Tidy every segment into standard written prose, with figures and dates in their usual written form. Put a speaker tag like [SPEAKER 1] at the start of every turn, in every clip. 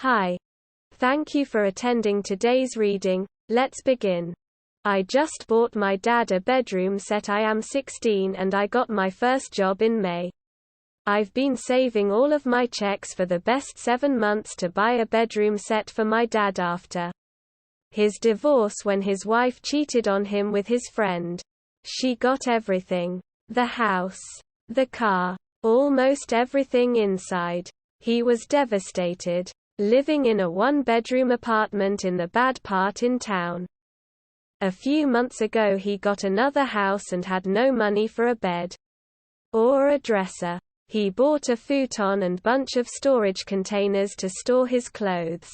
[SPEAKER 1] Hi. Thank you for attending today's reading. Let's begin. I just bought my dad a bedroom set. I am 16 and I got my first job in May. I've been saving all of my checks for the best 7 months to buy a bedroom set for my dad after his divorce when his wife cheated on him with his friend. She got everything. The house, the car, almost everything inside. He was devastated, living in a one-bedroom apartment in the bad part in town. A few months ago he got another house and had no money for a bed or a dresser. He bought a futon and bunch of storage containers to store his clothes.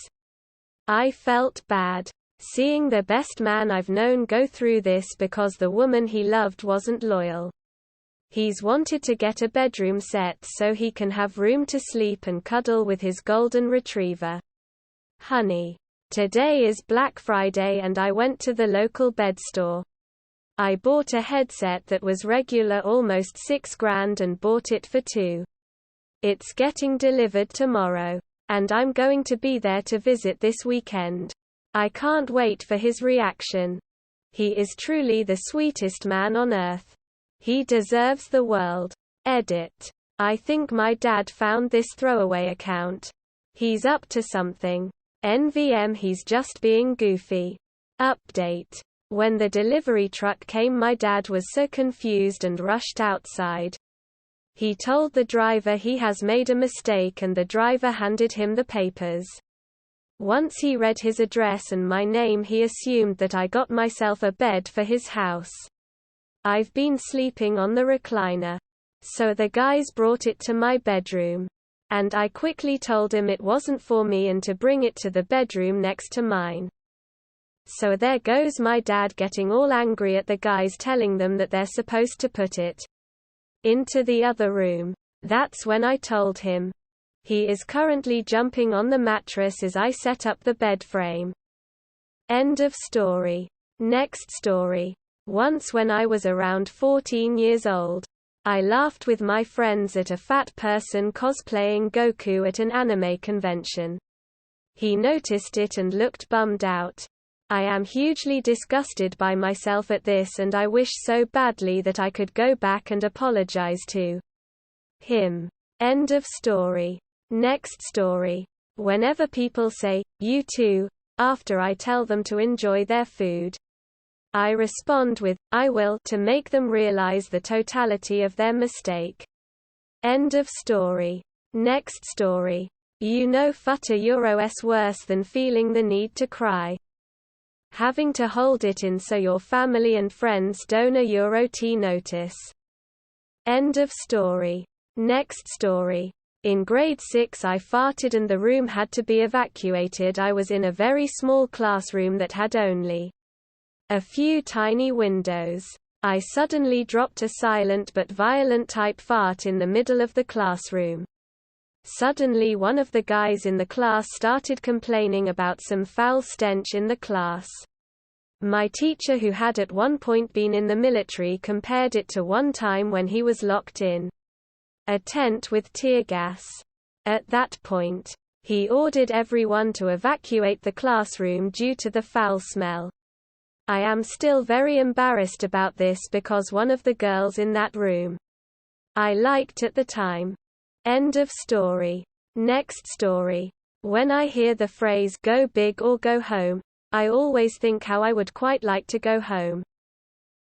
[SPEAKER 1] I felt bad seeing the best man I've known go through this because the woman he loved wasn't loyal. He's wanted to get a bedroom set so he can have room to sleep and cuddle with his golden retriever. Honey. Today is Black Friday and I went to the local bed store. I bought a headset that was regular almost $6,000 and bought it for $2. It's getting delivered tomorrow. And I'm going to be there to visit this weekend. I can't wait for his reaction. He is truly the sweetest man on earth. He deserves the world. Edit. I think my dad found this throwaway account. He's up to something. NVM, he's just being goofy. Update. When the delivery truck came, my dad was so confused and rushed outside. He told the driver he has made a mistake and the driver handed him the papers. Once he read his address and my name, he assumed that I got myself a bed for his house. I've been sleeping on the recliner. So the guys brought it to my bedroom. And I quickly told him it wasn't for me and to bring it to the bedroom next to mine. So there goes my dad getting all angry at the guys, telling them that they're supposed to put it into the other room. That's when I told him. He is currently jumping on the mattress as I set up the bed frame. End of story. Next story. Once when I was around 14 years old, I laughed with my friends at a fat person cosplaying Goku at an anime convention. He noticed it and looked bummed out. I am hugely disgusted by myself at this and I wish so badly that I could go back and apologize to him. End of story. Next story. Whenever people say, "You too," after I tell them to enjoy their food, I respond with, "I will," to make them realize the totality of their mistake. End of story. Next story. You know Futta Euros worse than feeling the need to cry. Having to hold it in so your family and friends don't Euro T notice. End of story. Next story. In grade 6 I farted and the room had to be evacuated. I was in a very small classroom that had only a few tiny windows. I suddenly dropped a silent but violent type fart in the middle of the classroom. Suddenly one of the guys in the class started complaining about some foul stench in the class. My teacher, who had at one point been in the military, compared it to one time when he was locked in a tent with tear gas. At that point, he ordered everyone to evacuate the classroom due to the foul smell. I am still very embarrassed about this because one of the girls in that room I liked at the time. End of story. Next story. When I hear the phrase "go big or go home," I always think how I would quite like to go home.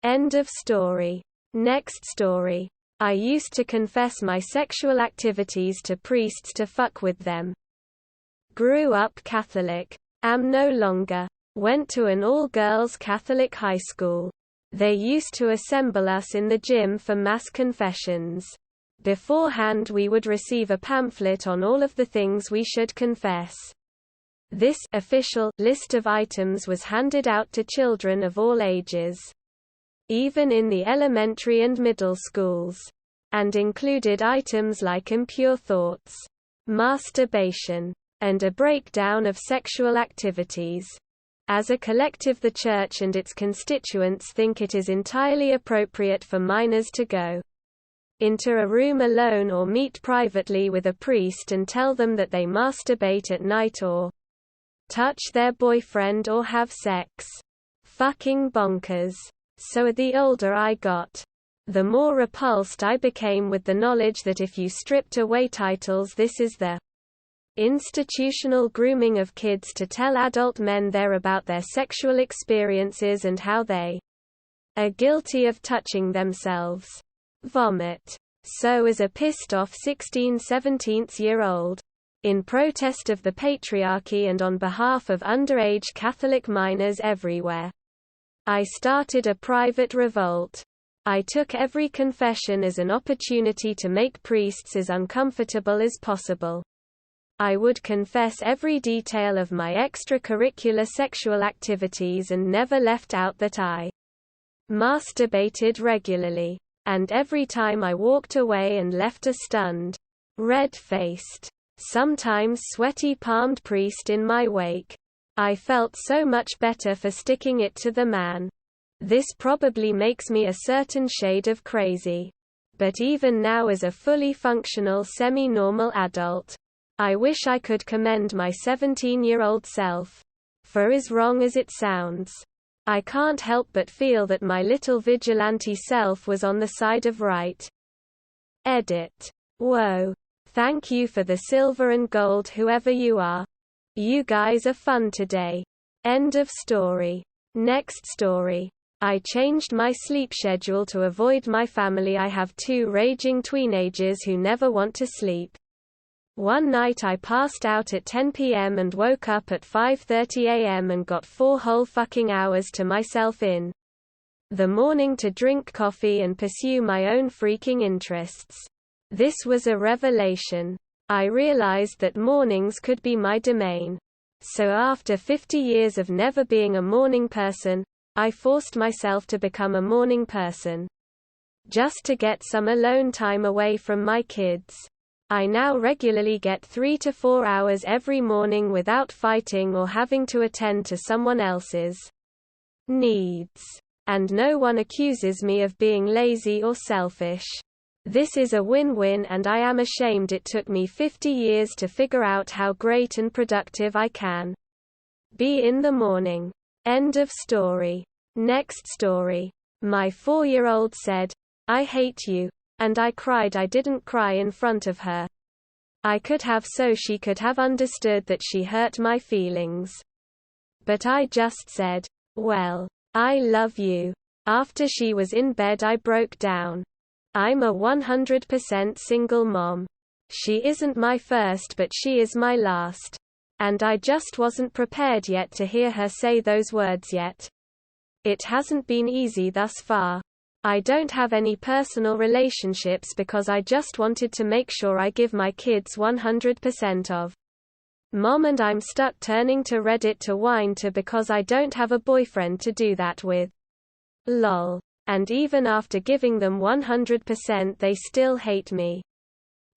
[SPEAKER 1] End of story. Next story. I used to confess my sexual activities to priests to fuck with them. Grew up Catholic. Am no longer. Went to an all-girls Catholic high school. They used to assemble us in the gym for mass confessions. Beforehand we would receive a pamphlet on all of the things we should confess. This official list of items was handed out to children of all ages, even in the elementary and middle schools, and included items like impure thoughts, masturbation, and a breakdown of sexual activities. As a collective, the Church and its constituents think it is entirely appropriate for minors to go into a room alone or meet privately with a priest and tell them that they masturbate at night or touch their boyfriend or have sex. Fucking bonkers. So the older I got, the more repulsed I became with the knowledge that if you stripped away titles, this is the institutional grooming of kids to tell adult men there about their sexual experiences and how they are guilty of touching themselves. Vomit. So as a pissed-off 16-17-year-old, in protest of the patriarchy and on behalf of underage Catholic minors everywhere, I started a private revolt. I took every confession as an opportunity to make priests as uncomfortable as possible. I would confess every detail of my extracurricular sexual activities and never left out that I masturbated regularly. And every time I walked away and left a stunned, red-faced, sometimes sweaty-palmed priest in my wake, I felt so much better for sticking it to the man. This probably makes me a certain shade of crazy. But even now, as a fully functional semi-normal adult, I wish I could commend my 17-year-old self. For as wrong as it sounds, I can't help but feel that my little vigilante self was on the side of right. Edit. Whoa. Thank you for the silver and gold, whoever you are. You guys are fun today. End of story. Next story. I changed my sleep schedule to avoid my family. I have 2 raging teenagers who never want to sleep. One night I passed out at 10 p.m. and woke up at 5:30 a.m. and got 4 whole fucking hours to myself in the morning to drink coffee and pursue my own freaking interests. This was a revelation. I realized that mornings could be my domain. So after 50 years of never being a morning person, I forced myself to become a morning person. Just to get some alone time away from my kids. I now regularly get 3 to 4 hours every morning without fighting or having to attend to someone else's needs. And no one accuses me of being lazy or selfish. This is a win-win, and I am ashamed it took me 50 years to figure out how great and productive I can be in the morning. End of story. Next story. My 4-year-old said, "I hate you." And I cried. I didn't cry in front of her. I could have, so she could have understood that she hurt my feelings. But I just said, "Well, I love you." After she was in bed, I broke down. I'm a 100% single mom. She isn't my first, but she is my last. And I just wasn't prepared yet to hear her say those words yet. It hasn't been easy thus far. I don't have any personal relationships because I just wanted to make sure I give my kids 100% of mom, and I'm stuck turning to Reddit to whine to because I don't have a boyfriend to do that with. Lol. And even after giving them 100% they still hate me.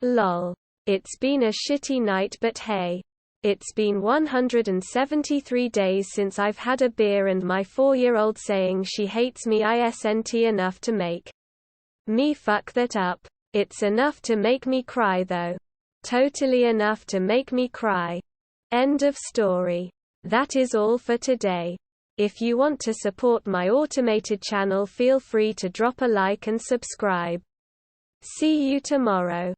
[SPEAKER 1] Lol. It's been a shitty night, but hey. It's been 173 days since I've had a beer, and my 4-year-old saying she hates me isn't enough to make me fuck that up. It's enough to make me cry though. Totally enough to make me cry. End of story. That is all for today. If you want to support my automated channel, feel free to drop a like and subscribe. See you tomorrow.